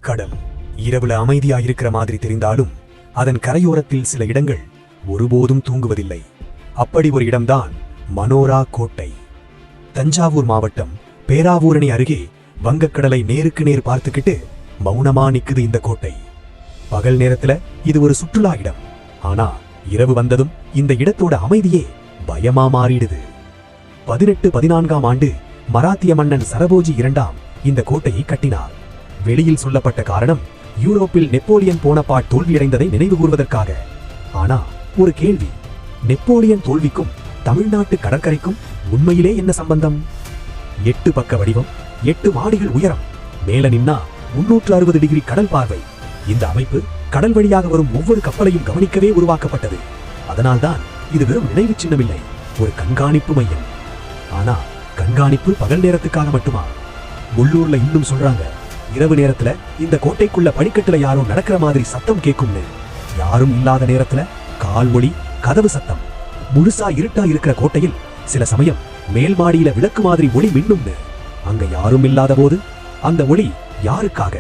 கடல் இரவுல அமைதியா இருக்கிற மாதிரி தெரிந்தாலும் அதன் கரையோரத்தில் சில இடங்கள் ஒருபோதும் தூங்குவதில்லை. அப்படி ஒரு இடம்தான் மனோரா கோட்டை. தஞ்சாவூர் மாவட்டம் பேராவூரணி அருகே வங்கக்கடலை நேருக்கு நேர் பார்த்துக்கிட்டு மௌனமா நிக்குது இந்த கோட்டை. பகல் நேரத்துல இது ஒரு சுற்றுலா இடம். ஆனா இரவு வந்ததும் இந்த இடத்தோட அமைதியே பயமா மாறிடுது. 1814ஆம் ஆண்டு மராத்திய மன்னன் சரபோஜி இரண்டாம் இந்த கோட்டையை கட்டினார். வெளியில் சொல்லப்பட்ட காரணம் யூரோப்பில் நெப்போலியன் போனபார்ட் தோல்வியடைந்ததை நினைவு கூறுவதற்காக. ஆனா ஒரு கேள்வி, நெப்போலியன் தோல்விக்கும் தமிழ்நாட்டு கடற்கரைக்கும் உண்மையிலே என்ன சம்பந்தம்? 8 பக்க வடிவம், 8 மாடிகள் உயரம், மேல நின்னா 360 டிகிரி கடல் பார்வை. இந்த அமைப்பு கடல் வழியாக வரும் ஒவ்வொரு கப்பலையும் கவனிக்கவே உருவாக்கப்பட்டது. அதனால்தான் இது வெறும் நினைவு சின்னமில்லை, ஒரு கண்காணிப்பு மையம். ஆனா கண்காணிப்பு பகல் நேரத்துக்காக மட்டுமா? உள்ளூர்ல இன்னும் சொல்றாங்க, இரவு நேரத்துல இந்த கோட்டைக்குள்ள படிக்கட்டுல யாரோ நடக்கிற மாதிரி சத்தம் கேட்கும்னு. யாரும் இல்லாத நேரத்துல கால் ஒலி, கதவு சத்தம். முழுசா இருட்டா இருக்கிற கோட்டையில் சில சமயம் மேல் மாடியில விளக்கு மாதிரி ஒளி மின்னும்னு. அங்க யாரும் இல்லாத போது அந்த ஒளி யாருக்காக?